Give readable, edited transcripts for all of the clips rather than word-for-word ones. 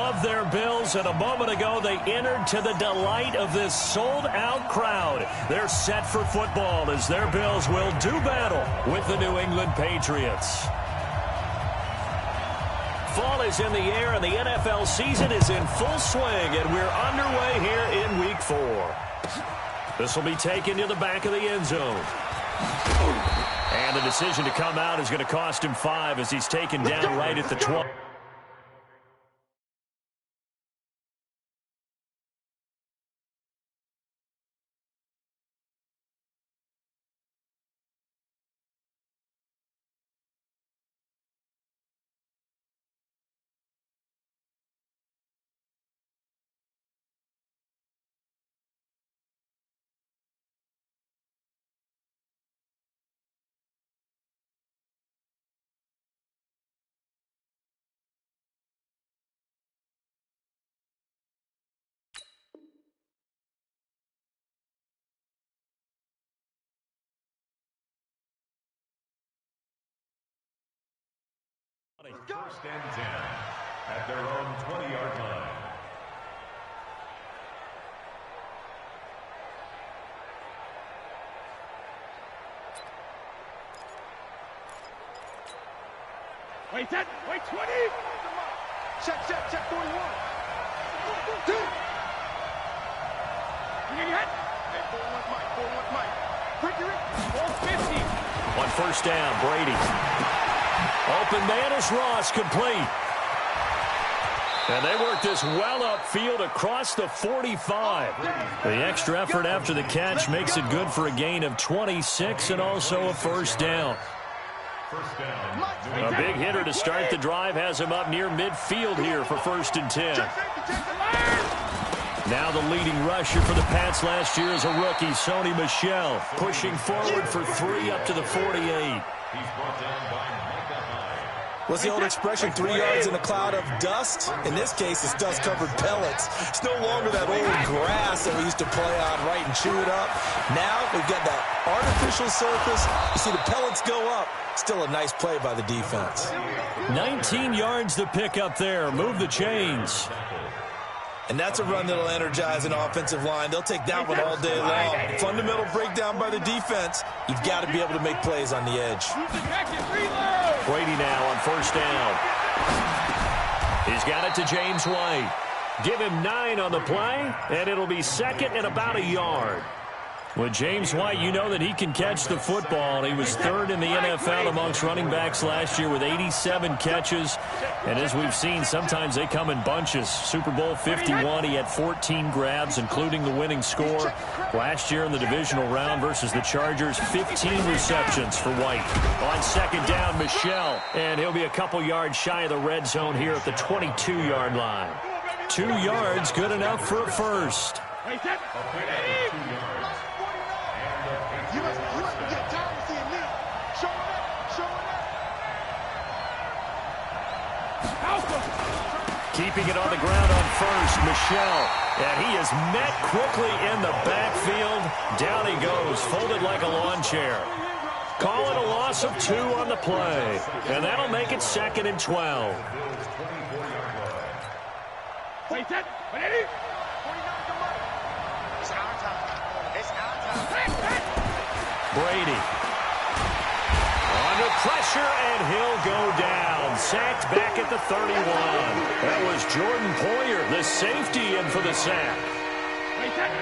love their Bills, and a moment ago they entered to the delight of this sold-out crowd. They're set for football as their Bills will do battle with the New England Patriots. Fall is in the air, and the NFL season is in full swing, and we're underway here in Week 4. This will be taken to the back of the end zone. And the decision to come out is going to cost him 5 as he's taken down right at the 12. First and 10 at their own 20-yard line. Wait 10, wait 20. Check 41. Two. You need your head. Hey, 41 Mike. Quick, you're in. 50. On first down, Brady. Open man is Ross, complete. And they work this well upfield across the 45. The extra effort after the catch makes it good for a gain of 26 and also a first down. A big hitter to start the drive has him up near midfield here for first and 10. Now the leading rusher for the Pats last year is a rookie, Sony Michel, pushing forward for 3 up to the 48. He's brought down by What's the old expression, 3 yards in a cloud of dust? In this case, it's dust-covered pellets. It's no longer that old grass that we used to play on, right, and chew it up. Now we've got that artificial surface. You see the pellets go up. Still a nice play by the defense. 19 yards to pick up there. Move the chains. And that's a run that'll energize an offensive line. They'll take that one all day long. Fundamental breakdown by the defense. You've got to be able to make plays on the edge. Brady now on first down. He's got it to James White. Give him 9 on the play, and it'll be second and about a yard. With James White, you know that he can catch the football. He was 3rd in the NFL amongst running backs last year with 87 catches. And as we've seen, sometimes they come in bunches. Super Bowl 51, he had 14 grabs, including the winning score. Last year in the divisional round versus the Chargers, 15 receptions for White. On second down, Michel. And he'll be a couple yards shy of the red zone here at the 22-yard line. 2 yards, good enough for a first. Keeping it on the ground on first, Michel. And he is met quickly in the backfield. Down he goes, folded like a lawn chair. Call it a loss of 2 on the play. And that'll make it second and 12. Wait, that. Brady. Under pressure, and he'll go down. Sacked back at the 31. That was Jordan Poyer, the safety, in for the sack.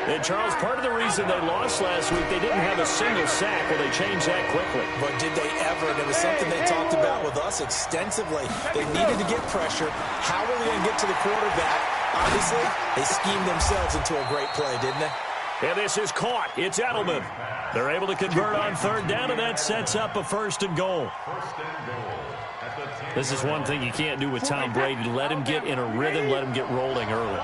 And, Charles, part of the reason they lost last week, they didn't have a single sack. Well, they changed that quickly. But did they ever? And it was something they talked about with us extensively. They needed to get pressure. How were they going to get to the quarterback? Obviously, they schemed themselves into a great play, didn't they? And this is caught. It's Edelman. They're able to convert on third down, and that sets up a first and goal. This is one thing you can't do with Tom Brady. Let him get in a rhythm, let him get rolling early.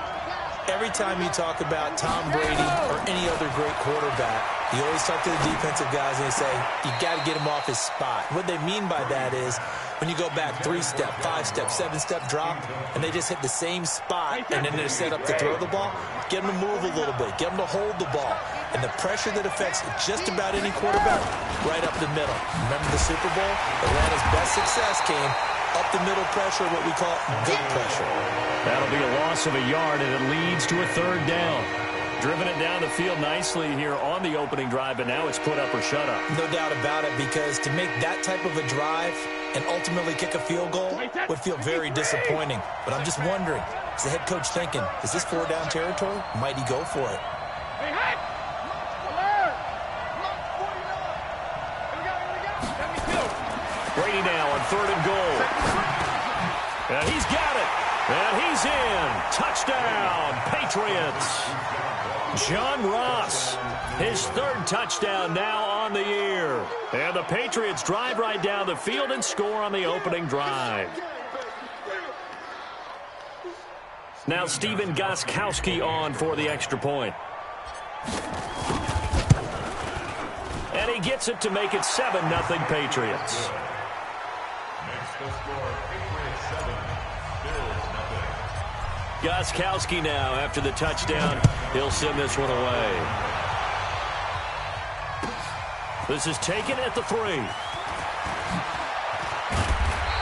Every time you talk about Tom Brady or any other great quarterback, you always talk to the defensive guys and they say, you got to get him off his spot. What they mean by that is when you go back 3-step, 5-step, 7-step drop, and they just hit the same spot, and then they're set up to throw the ball, get them to move a little bit, get them to hold the ball. And the pressure that affects just about any quarterback, right up the middle. Remember the Super Bowl? Atlanta's best success came up the middle pressure, what we call good pressure. That'll be a loss of a yard, and it leads to a third down. Driven it down the field nicely here on the opening drive, but now it's put up or shut up. No doubt about it, because to make that type of a drive and ultimately kick a field goal would feel very disappointing. But I'm just wondering, is the head coach thinking, is this 4-down territory? Might he go for it? Brady now on 3rd and goal. And he's got it. And he's in. Touchdown, Patriots. John Ross, his 3rd touchdown now on the year. And the Patriots drive right down the field and score on the opening drive. Now Steven Gostkowski on for the extra point. And he gets it to make it 7-0 Patriots. Makes the score Patriots 7, Bills 0. Gostkowski now after the touchdown. He'll send this one away. This is taken at the 3.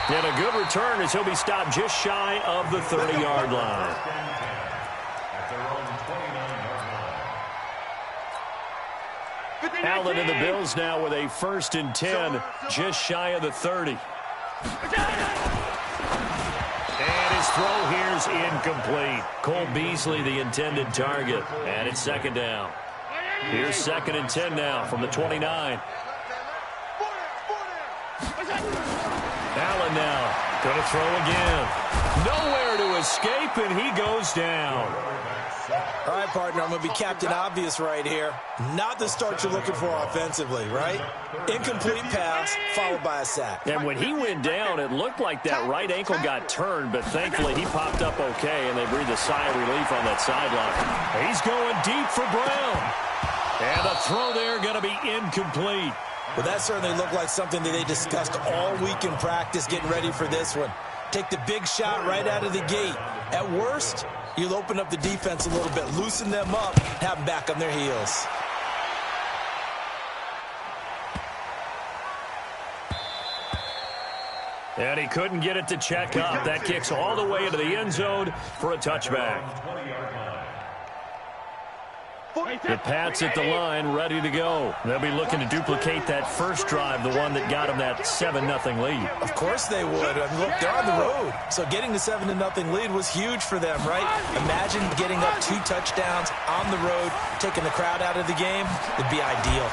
And a good return as he'll be stopped just shy of the 30-yard line. At their own 29-yard line. Allen and the Bills now with a 1st and 10, just shy of the 30. And his throw here's incomplete. Cole Beasley, the intended target. And it's 2nd down. Here's 2nd and 10 now from the 29. Allen now going to throw again. Nowhere to escape, and he goes down. All right, partner, I'm going to be Captain Obvious right here. Not the start you're looking for offensively, right? Incomplete pass followed by a sack. And when he went down, it looked like that right ankle got turned, but thankfully he popped up okay, and they breathed a sigh of relief on that sideline. He's going deep for Brown. And the throw there going to be incomplete. Well, that certainly looked like something that they discussed all week in practice getting ready for this one. Take the big shot right out of the gate. At worst, you'll open up the defense a little bit, loosen them up, have them back on their heels. And he couldn't get it to check up. That kicks all the way into the end zone for a touchback. The Pats at the line, ready to go. They'll be looking to duplicate that first drive, the one that got them that 7-0 lead. Of course they would. I mean, look, they're on the road. So getting the 7-0 lead was huge for them, right? Imagine getting up 2 touchdowns on the road, taking the crowd out of the game. It'd be ideal.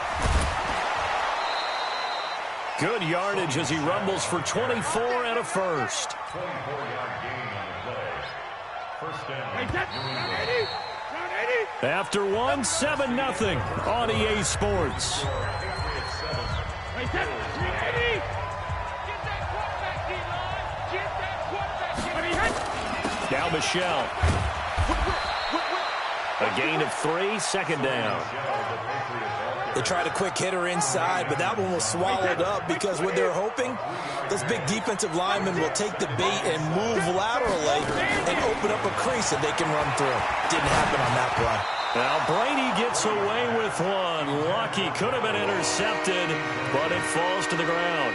Good yardage as he rumbles for 24 and a first. 24-yard gain on the play. First down, New England. After 1, 7-0 on EA Sports. Now Michelle. A gain of 3, 2nd down. They tried a quick hitter inside, but that one was swallowed up because what they're hoping, those big defensive linemen will take the bait and move laterally and open up a crease that they can run through. Didn't happen on that play. Now Brady gets away with one. Lucky, could have been intercepted, but it falls to the ground.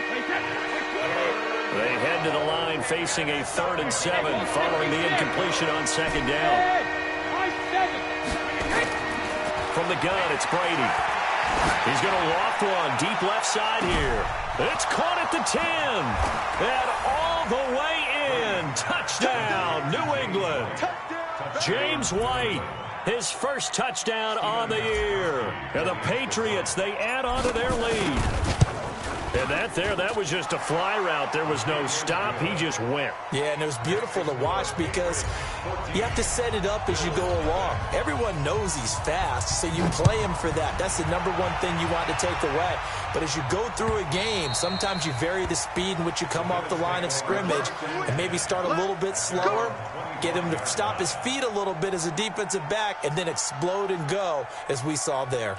They head to the line facing a 3rd and 7 following the incompletion on 2nd down. From the gun, it's Brady. He's going to loft one deep left side here. It's caught at the 10. And all the way in. Touchdown, New England. James White, his first touchdown on the year. And the Patriots, they add on to their lead. And that was just a fly route. There was no stop. He just went. Yeah, and it was beautiful to watch because you have to set it up as you go along. Everyone knows he's fast, so you play him for that. That's the #1 thing you want to take away. But as you go through a game, sometimes you vary the speed in which you come off the line of scrimmage and maybe start a little bit slower, get him to stop his feet a little bit as a defensive back, and then explode and go as we saw there.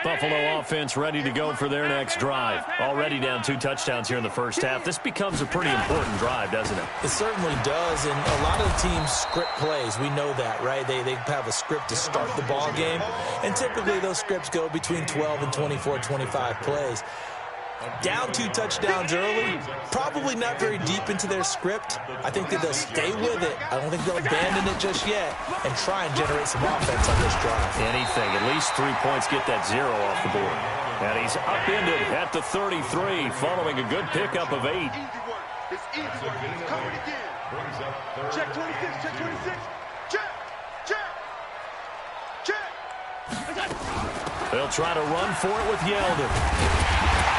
Buffalo offense ready to go for their next drive. Already down 2 touchdowns here in the first half. This becomes a pretty important drive, doesn't it? It certainly does, and a lot of the teams script plays. We know that, right? They have a script to start the ball game, and typically those scripts go between 12 and 24, 25 plays. Down 2 touchdowns early, probably not very deep into their script. I think that they'll stay with it. I don't think they'll abandon it just yet and try and generate some offense on this drive. Anything, at least 3 points, get that 0 off the board. And he's upended at the 33, following a good pickup of 8. Easy work. It's easy work. It's coming again. Check 26, check 26. Check, check, check. They'll try to run for it with Yeldon.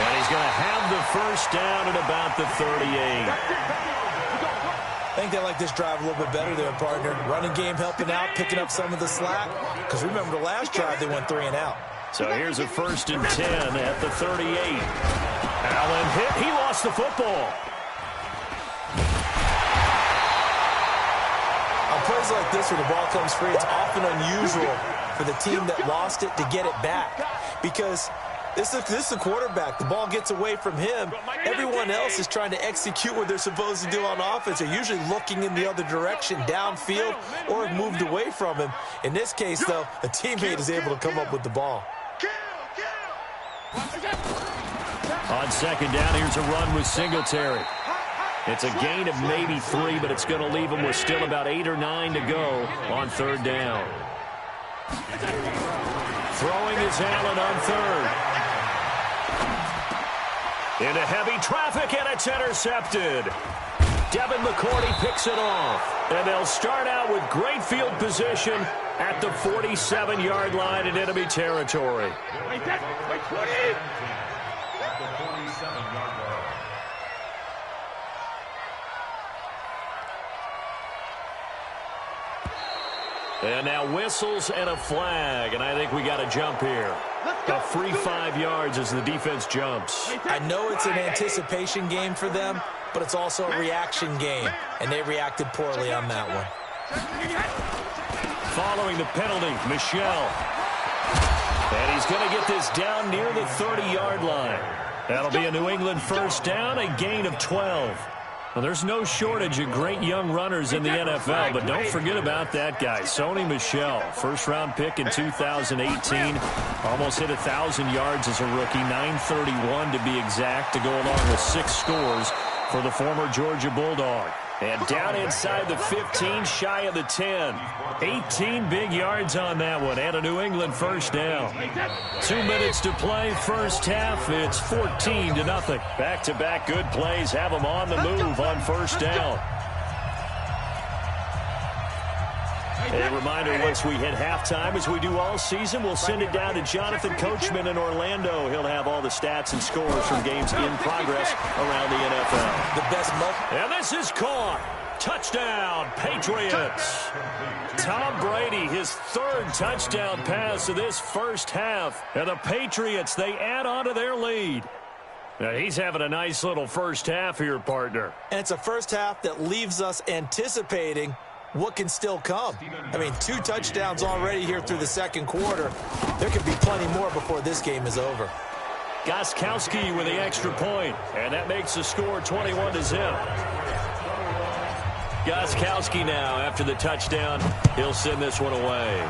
And he's going to have the first down at about the 38. I think they like this drive a little bit better there, partner. Running game helping out, picking up some of the slack. Because remember the last drive, they went 3 and out. So here's a 1st and 10 at the 38. Allen hit. He lost the football. On plays like this where the ball comes free, it's often unusual for the team that lost it to get it back. Because this is a quarterback. The ball gets away from him. Everyone else is trying to execute what they're supposed to do on offense. They're usually looking in the other direction, downfield, or have moved away from him. In this case, though, a teammate is able to come up with the ball. On 2nd down, here's a run with Singletary. It's a gain of maybe 3, but it's going to leave him with still about 8 or 9 to go on 3rd down. Throwing is Allen on 3rd. Into heavy traffic, and it's intercepted. Devin McCourty picks it off. And they'll start out with great field position at the 47-yard line in enemy territory. Wait, 20! At the 47-yard line. And now whistles and a flag, and I think we got a jump here. A free 5 yards as the defense jumps. I know it's an anticipation game for them, but it's also a reaction game, and they reacted poorly on that one. Following the penalty, Michel. And he's going to get this down near the 30-yard line. That'll be a New England 1st down, a gain of 12. Well, there's no shortage of great young runners in the NFL, but don't forget about that guy, Sony Michel. 1st-round pick in 2018. Almost hit 1,000 yards as a rookie, 931 to be exact, to go along with 6 scores for the former Georgia Bulldog. And down inside the 15, shy of the 10. 18 big yards on that one, and a New England 1st down. 2 minutes to play, 1st half. It's 14-0. Back-to-back good plays have them on the move on 1st down. A reminder, once we hit halftime, as we do all season, we'll send it down to Jonathan Coachman in Orlando. He'll have all the stats and scores from games in progress around the NFL. The best moment. And this is caught. Touchdown, Patriots. Tom Brady, his 3rd touchdown pass of this 1st half. And the Patriots, they add on to their lead. Now, he's having a nice little 1st half here, partner. And it's a 1st half that leaves us anticipating what can still come. I mean, 2 touchdowns already here through the 2nd quarter. There could be plenty more before this game is over. Gostkowski with the extra point, and that makes the score 21-0. Gostkowski now, after the touchdown, he'll send this one away.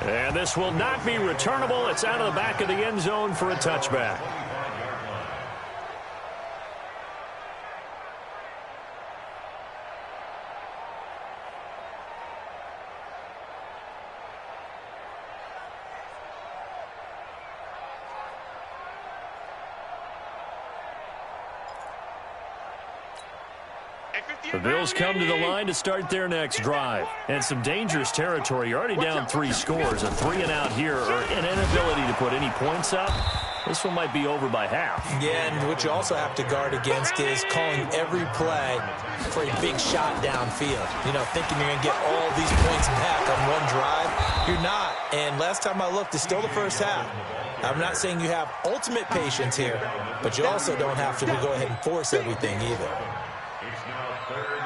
And this will not be returnable. It's out of the back of the end zone for a touchback. The Bills come to the line to start their next drive. And some dangerous territory. You're already down 3 scores. A 3-and-out here, or an inability to put any points up. This one might be over by half. Yeah, and what you also have to guard against is calling every play for a big shot downfield. You know, thinking you're going to get all these points back on one drive. You're not. And last time I looked, it's still the 1st half. I'm not saying you have ultimate patience here, but you also don't have to go ahead and force everything either. It's now 3rd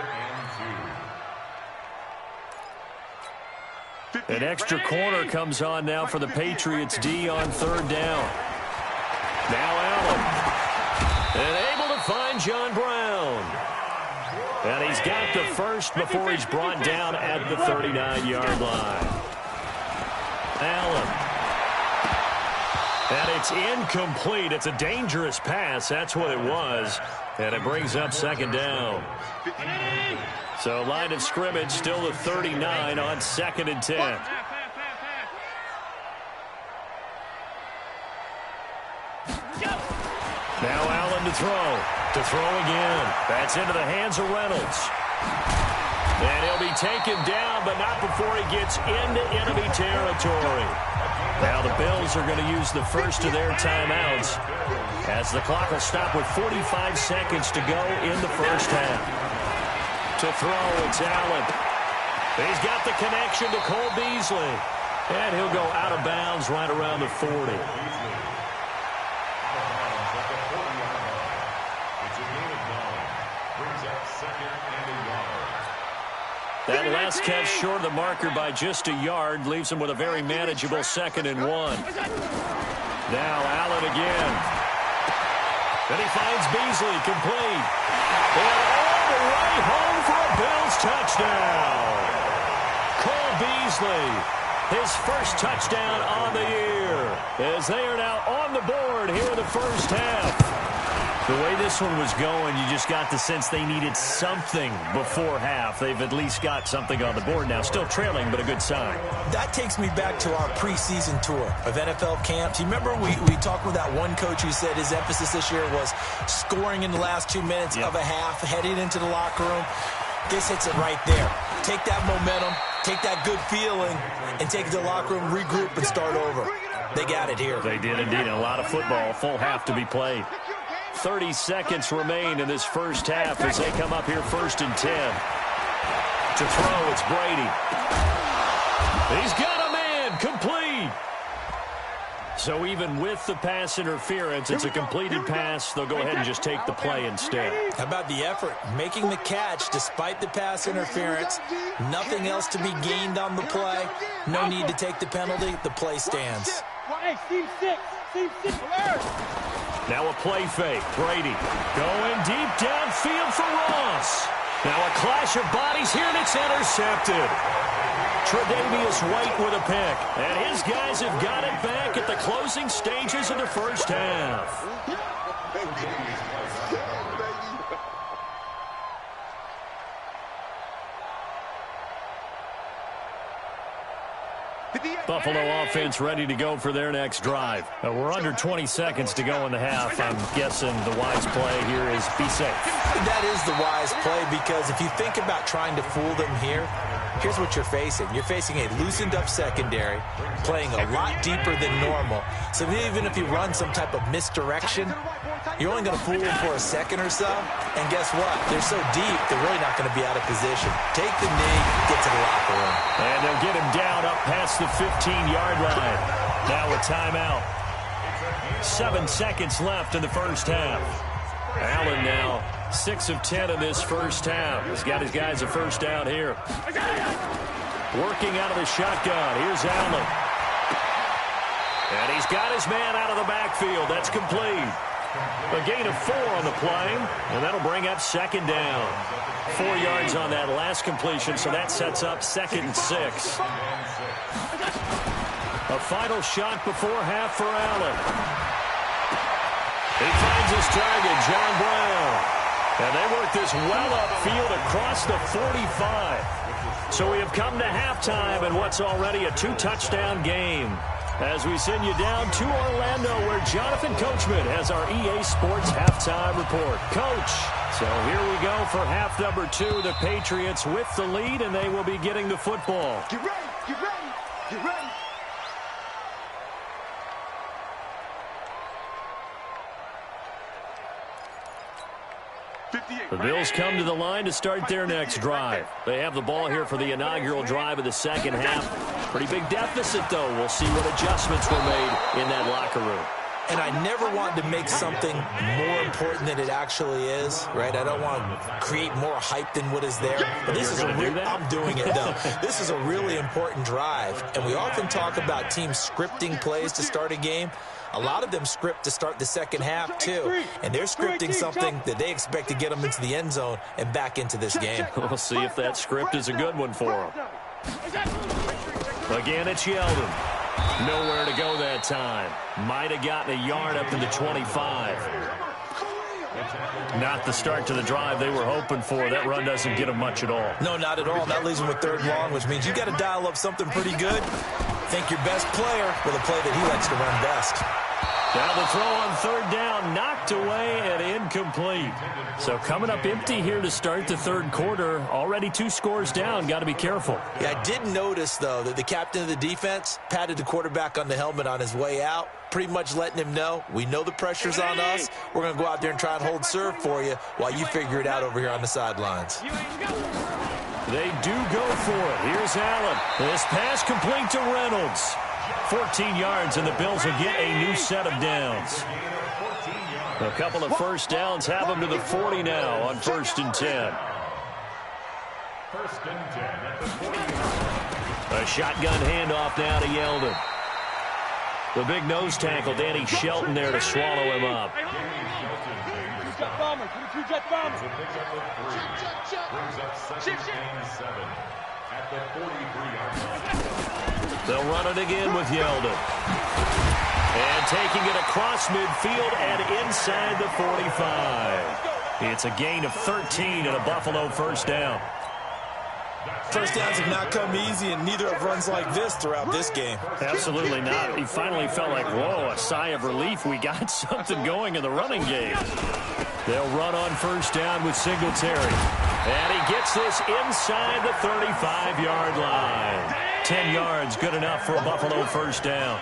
and 2. An extra corner comes on now for the Patriots D on 3rd down. Now Allen. And able to find John Brown. And he's got the first before he's brought down at the 39-yard line. Allen. And it's incomplete. It's a dangerous pass. That's what it was. And it brings up second down. So line of scrimmage still the 39 on 2nd and 10. Now Allen to throw. To throw again. That's into the hands of Reynolds. And he'll be taken down, but not before he gets into enemy territory. Now the Bills are going to use the first of their timeouts as the clock will stop with 45 seconds to go in the first half. To throw, it's Allen. He's got the connection to Cole Beasley. And he'll go out of bounds right around the 40. That last catch short of the marker by just a yard leaves him with a very manageable 2nd and 1. Now Allen again. Then he finds Beasley complete. And all the way home for a Bills touchdown. Cole Beasley, his first touchdown on the year, as they are now on the board here in the first half. The way this one was going, you just got the sense they needed something before half. They've at least got something on the board now. Still trailing, but a good sign. That takes me back to our preseason tour of NFL camps. You remember we talked with that one coach who said his emphasis this year was scoring in the last 2 minutes of a half, heading into the locker room. This hits it right there. Take that momentum, take that good feeling, and take it to the locker room, regroup, and start over. They got it here. They did indeed. A lot of football, full half to be played. 30 seconds remain in this first half as they come up here 1st and 10. To throw, it's Brady. He's got a man, complete. So even with the pass interference, it's a completed pass. They'll go ahead and just take the play instead. How about the effort? Making the catch despite the pass interference. Nothing else to be gained on the play. No need to take the penalty. The play stands. Team 6. Now a play fake. Brady going deep downfield for Ross. Now a clash of bodies here, and it's intercepted. Tre'Davious White with a pick. And his guys have got it back at the closing stages of the first half. Buffalo offense ready to go for their next drive. We're under 20 seconds to go in the half. I'm guessing the wise play here is be safe. That is the wise play, because if you think about trying to fool them here, here's what you're facing. You're facing a loosened up secondary, playing a lot deeper than normal. So even if you run some type of misdirection, you're only going to fool them for a second or so. And guess what? They're so deep, they're really not going to be out of position. Take the knee, get to the locker room. And they'll get him down up past the 15-yard line. Now a timeout. 7 seconds left in the first half. Allen now 6 of 10 in this first half. He's got his guys a first down here. Working out of the shotgun. Here's Allen. And he's got his man out of the backfield. That's complete. A gain of 4 on the play, and that'll bring up second down. 4 yards on that last completion, so that sets up 2nd and 6. A final shot before half for Allen. He finds his target, John Brown. And they work this well upfield across the 45. So we have come to halftime in what's already a 2-touchdown game, as we send you down to Orlando, where Jonathan Coachman has our EA Sports halftime report. Coach, so here we go for half number 2. The Patriots with the lead, and they will be getting the football. Get ready, get ready, get ready. The Bills come to the line to start their next drive. They have the ball here for the inaugural drive of the second half. Pretty big deficit, though. We'll see what adjustments were made in that locker room. And I never want to make something more important than it actually is, right? I don't want to create more hype than what is there. But this is I'm doing it, though. This is a really important drive. And we often talk about teams scripting plays to start a game. A lot of them script to start the second half, too. And they're scripting something that they expect to get them into the end zone and back into this game. We'll see if that script is a good one for them. Again, it's Yeldon. Nowhere to go that time. Might have gotten a yard up to the 25. Not the start to the drive they were hoping for. That run doesn't get them much at all. No, not at all. That leaves them with 3rd and long, which means you got to dial up something pretty good. Think your best player with a play that he likes to run best. Now the throw on 3rd down, knocked away and incomplete. So coming up empty here to start the 3rd quarter. Already 2 scores down. Got to be careful. Yeah, I did notice, though, that the captain of the defense patted the quarterback on the helmet on his way out, pretty much letting him know, we know the pressure's on us. We're going to go out there and try and hold serve for you while you figure it out over here on the sidelines. They do go for it. Here's Allen. This pass complete to Reynolds. 14 yards, and the Bills will get a new set of downs. A couple of first downs have them to the 40 now on 1st and 10. 1st and 10 at the 40. A shotgun handoff now to Yeldon. The big nose tackle, Danny Shelton, there to swallow him up. They'll run it again with Yeldon. And taking it across midfield and inside the 45. It's a gain of 13 and a Buffalo 1st down. First downs have not come easy, and neither have runs like this throughout this game. Absolutely not. He finally felt like, whoa, a sigh of relief. We got something going in the running game. They'll run on 1st down with Singletary. And he gets this inside the 35-yard line. 10 yards, good enough for a Buffalo 1st down.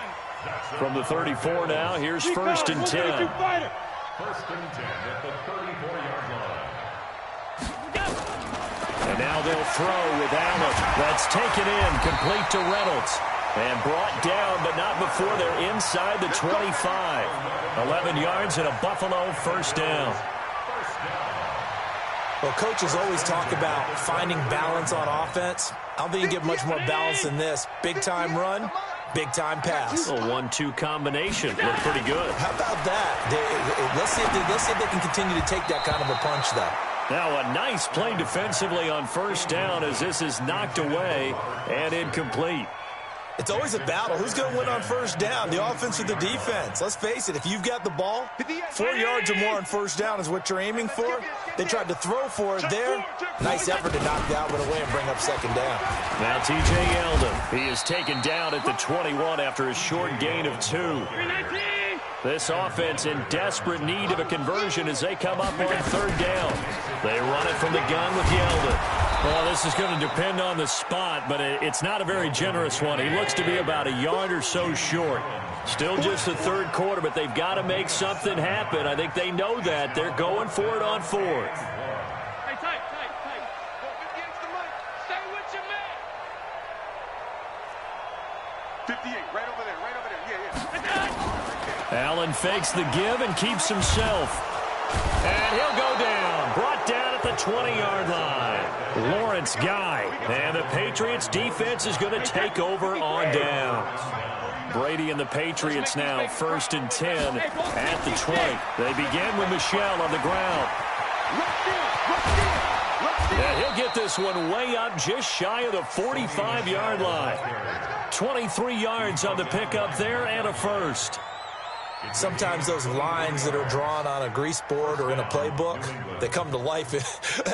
From the 34 now, here's 1st and 10. 1st and 10 at the 34-yard line. And now they'll throw with Allen. That's taken in, complete to Reynolds. And brought down, but not before they're inside the 25. 11 yards and a Buffalo 1st down. Well, coaches always talk about finding balance on offense. I don't think you get much more balance than this. Big-time run, big-time pass. A 1-2 combination. Looked pretty good. How about that? Let's see if they can continue to take that kind of a punch, though. Now a nice play defensively on 1st down as this is knocked away and incomplete. It's always a battle. Who's going to win on 1st down, the offense or the defense? Let's face it, if you've got the ball, 4 yards or more on 1st down is what you're aiming for. They tried to throw for it there. Nice effort to knock that one away and bring up 2nd down. Now T.J. Yeldon. He is taken down at the 21 after a short gain of 2. This offense in desperate need of a conversion as they come up on 3rd down. They run it from the gun with Yeldon. Well, this is going to depend on the spot, but it's not a very generous one. He looks to be about a yard or so short. Still just the 3rd quarter, but they've got to make something happen. I think they know that. They're going for it on 4th. Hey, tight. Go against the money. Stay with your man. 58, right over there. Yeah. Allen fakes the give and keeps himself. And he'll go down. Brought down at the 20-yard line. Lawrence Guy. And the Patriots defense is going to take over on downs. Brady and the Patriots now 1st and 10 at the 20. They begin with Michel on the ground. And he'll get this one way up just shy of the 45-yard line. 23 yards on the pickup there and a 1st. Sometimes those lines that are drawn on a grease board or in a playbook, they come to life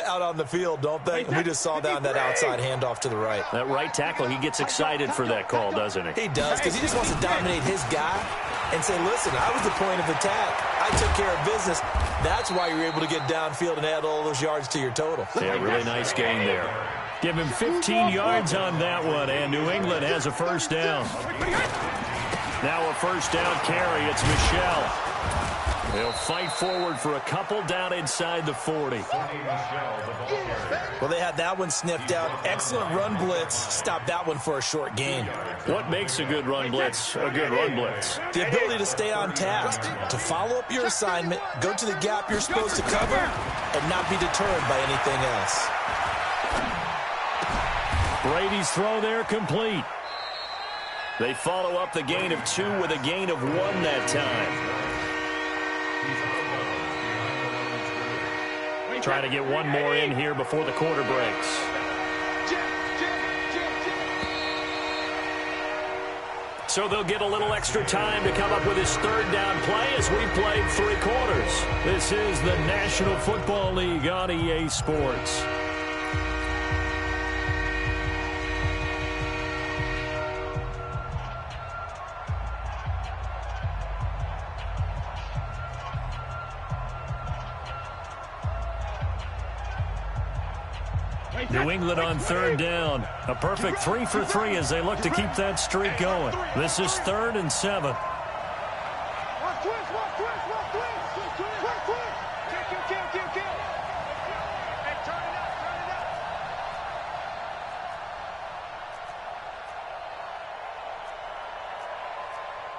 out on the field, don't they? And we just saw that on that outside handoff to the right. That right tackle, he gets excited for that call, doesn't he? He does, because he just wants to dominate his guy and say, listen, I was the point of attack. I took care of business. That's why you're able to get downfield and add all those yards to your total. Yeah, really nice gain there. Give him 15 yards on that one, and New England has a 1st down. Now a 1st down carry. It's Michel. They'll fight forward for a couple down inside the 40. Well, they had that one sniffed out. Excellent run blitz. Stopped that one for a short gain. What makes a good run blitz a good run blitz? The ability to stay on task, to follow up your assignment, go to the gap you're supposed to cover, and not be deterred by anything else. Brady's throw there complete. They follow up the gain of 2 with a gain of 1 that time. Trying to get one more in here before the quarter breaks. So they'll get a little extra time to come up with his third down play as we played 3 quarters. This is the National Football League on EA Sports. New England on third down. A perfect 3 for 3 as they look to keep that streak going. This is 3rd and 7.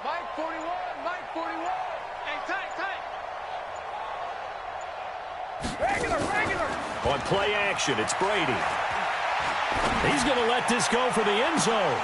Mike 41, Mike 41. Hey, tight. Regular. On play action, it's Brady. He's going to let this go for the end zone.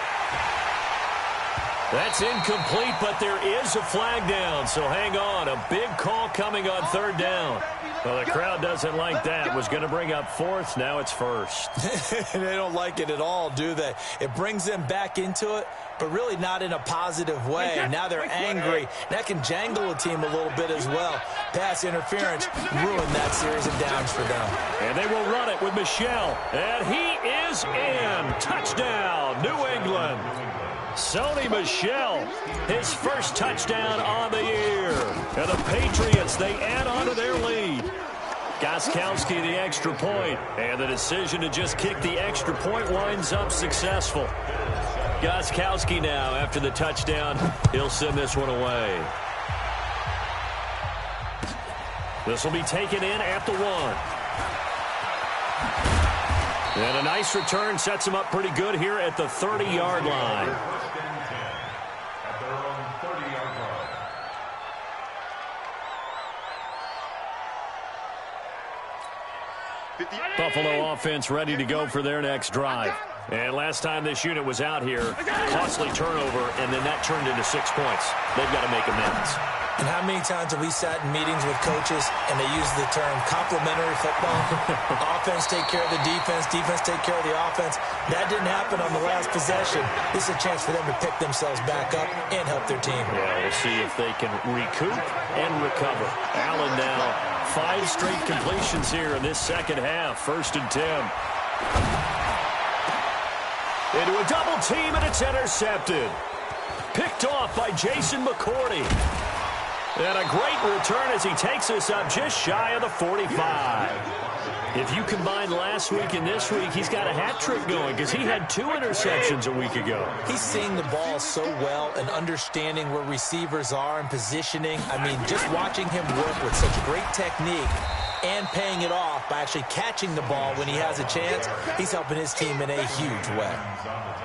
That's incomplete, but there is a flag down, so hang on. A big call coming on 3rd down. Well, the crowd doesn't like that. Was going to bring up 4th. Now it's 1st. They don't like it at all, do they? It brings them back into it, but really not in a positive way. Now they're angry. That can jangle a team a little bit as well. Pass interference ruined that series of downs for them. And they will run it with Michel. And he is in. Touchdown, New England. Sony Michel, his first touchdown on the year. And the Patriots, they add on to their lead. Gostkowski, the extra point. And the decision to just kick the extra point winds up successful. Gostkowski now, after the touchdown, he'll send this one away. This will be taken in at the 1. And a nice return sets him up pretty good here at the 30-yard line. Buffalo offense ready to go for their next drive. And last time this unit was out here, costly turnover, and then that turned into 6 points. They've got to make amends. And how many times have we sat in meetings with coaches and they use the term complementary football? Offense take care of the defense, defense take care of the offense. That didn't happen on the last possession. This is a chance for them to pick themselves back up and help their team. Yeah, we'll see if they can recoup and recover. Allen now, 5 straight completions here in this second half. 1st and 10. Into a double team, and it's intercepted. Picked off by Jason McCourty. And a great return as he takes us up just shy of the 45. If you combine last week and this week, he's got a hat trick going because he had 2 interceptions a week ago. He's seeing the ball so well and understanding where receivers are and positioning. I mean, just watching him work with such great technique and paying it off by actually catching the ball when he has a chance, he's helping his team in a huge way.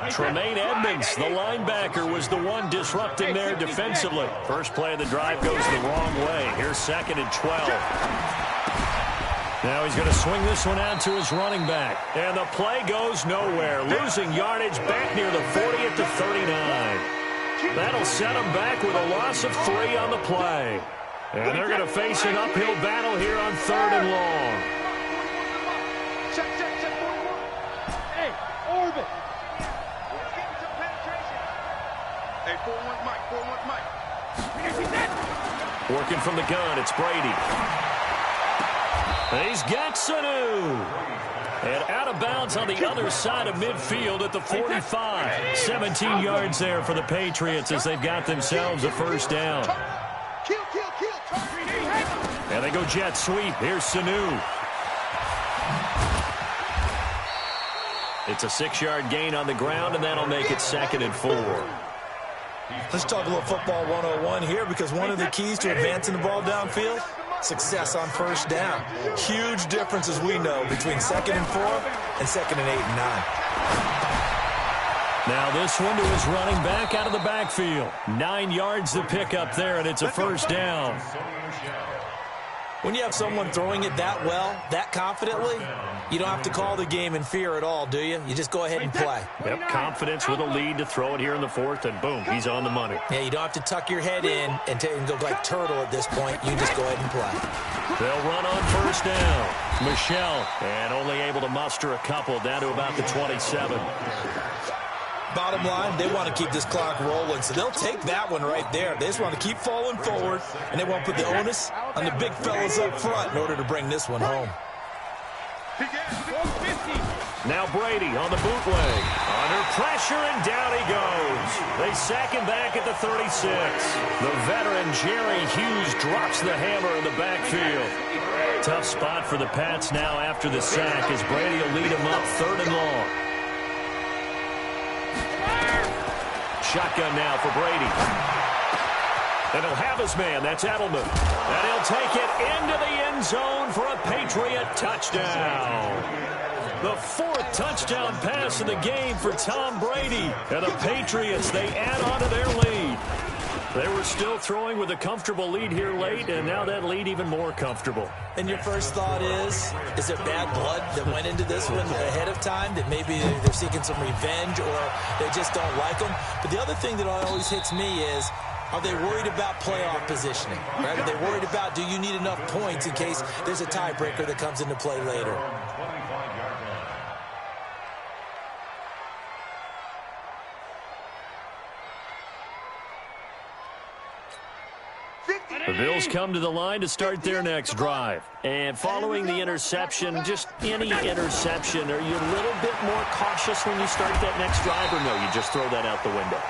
Tremaine Edmonds, the linebacker, was the one disrupting there defensively. First play of the drive goes the wrong way. Here's 2nd and 12. Now he's going to swing this one out to his running back. And the play goes nowhere. Losing yardage back near the 40 at the 39. That'll set him back with a loss of 3 on the play. And they're going to face an uphill battle here on 3rd and long. Check, 41. Hey, orbit. Hey, 4-1's Mike, 4-1's Mike. Working from the gun, it's Brady. He's got Sanu. And out of bounds on the other side of midfield at the 45. 17 yards there for the Patriots as they've got themselves a 1st down. Kill. And they go jet sweep. Here's Sanu. It's a 6-yard gain on the ground, and that'll make it 2nd and 4. Let's talk a little football 101 here, because one of the keys to advancing the ball downfield, success on 1st down. Huge difference, as we know, between 2nd and 4 and 2nd and 8 and 9. Now this one to his running back out of the backfield. 9 yards to pick up there, and it's a 1st down. When you have someone throwing it that well, that confidently, you don't have to call the game in fear at all, do you? You just go ahead and play. Yep, confidence with a lead to throw it here in the 4th, and boom, he's on the money. Yeah, you don't have to tuck your head in and go like turtle at this point. You just go ahead and play. They'll run on 1st down. Michel, and only able to muster a couple down to about the 27. Bottom line, they want to keep this clock rolling, so they'll take that one right there. They just want to keep falling forward, and they won't put the onus on the big fellas up front in order to bring this one home. Now Brady on the bootleg. Under pressure, and down he goes. They sack him back at the 36. The veteran Jerry Hughes drops the hammer in the backfield. Tough spot for the Pats now after the sack as Brady will lead him up 3rd and long. Shotgun now for Brady. And he'll have his man. That's Edelman. And he'll take it into the end zone for a Patriot touchdown. The 4th touchdown pass of the game for Tom Brady. And the Patriots, they add on to their lead. They were still throwing with a comfortable lead here late, and now that lead even more comfortable. And your first thought is there bad blood that went into this one ahead of time, that maybe they're seeking some revenge or they just don't like them? But the other thing that always hits me is, are they worried about playoff positioning? Right? Are they worried about, do you need enough points in case there's a tiebreaker that comes into play later? The Bills come to the line to start their next drive. And following the interception, just any interception, are you a little bit more cautious when you start that next drive, or no, you just throw that out the window?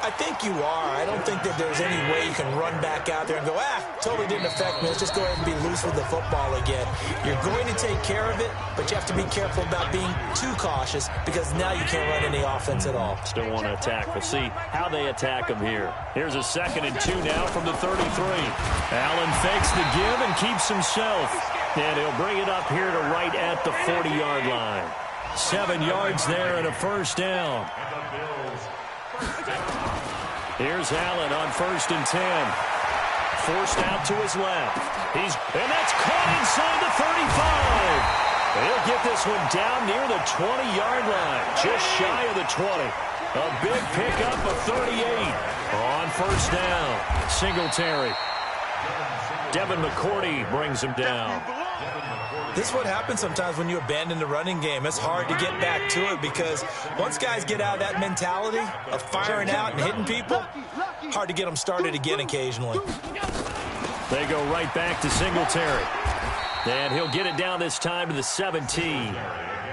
I think you are. I don't think that there's any way you can run back out there and go, totally didn't affect me. Let's just go ahead and be loose with the football again. You're going to take care of it, but you have to be careful about being too cautious because now you can't run any offense at all. Still want to attack. We'll see how they attack them here. Here's a 2nd and 2 now from the 33. Allen fakes the give and keeps himself. And he'll bring it up here to right at the 40-yard line. 7 yards there and a 1st down. Here's Allen on 1st and 10. Forced out to his left. And that's caught inside the 35. He'll get this one down near the 20-yard line, just shy of the 20. A big pickup of 38 on 1st down. Singletary. Devin McCourty brings him down. This is what happens sometimes when you abandon the running game. It's hard to get back to it because once guys get out of that mentality of firing out and hitting people, hard to get them started again occasionally. They go right back to Singletary. And he'll get it down this time to the 17.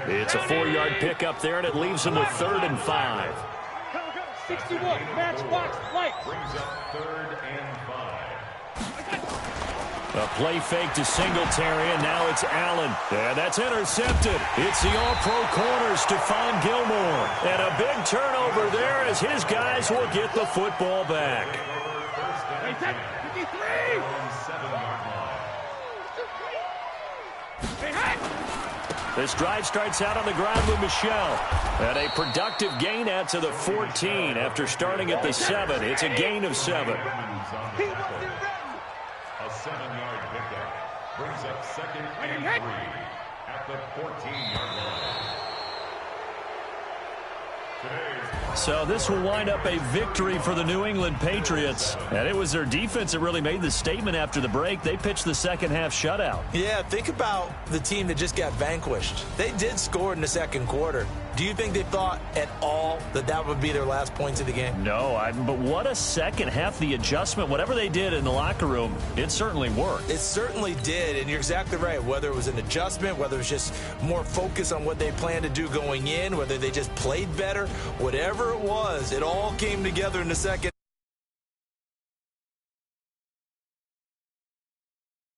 It's a 4-yard pickup there, and it leaves him with 3rd and 5. 61, matchbox, light. Brings up 3rd and 5. A play fake to Singletary, and now it's Allen. And that's intercepted. It's the all-pro corner, Stephon Gilmore. And a big turnover there as his guys will get the football back. 53! This drive starts out on the ground with Michel. And a productive gain out to the 14 after starting at the 7. It's a gain of 7. A 7-yard pickup brings up 2nd and 3 at the 14-yard line. So this will wind up a victory for the New England Patriots. And it was their defense that really made the statement after the break. They pitched the second-half shutout. Yeah, think about the team that just got vanquished. They did score in the 2nd quarter. Do you think they thought at all that that would be their last points of the game? No, but what a second half. The adjustment, whatever they did in the locker room, it certainly worked. It certainly did, and you're exactly right. Whether it was an adjustment, whether it was just more focus on what they planned to do going in, whether they just played better, whatever it was, it all came together in the second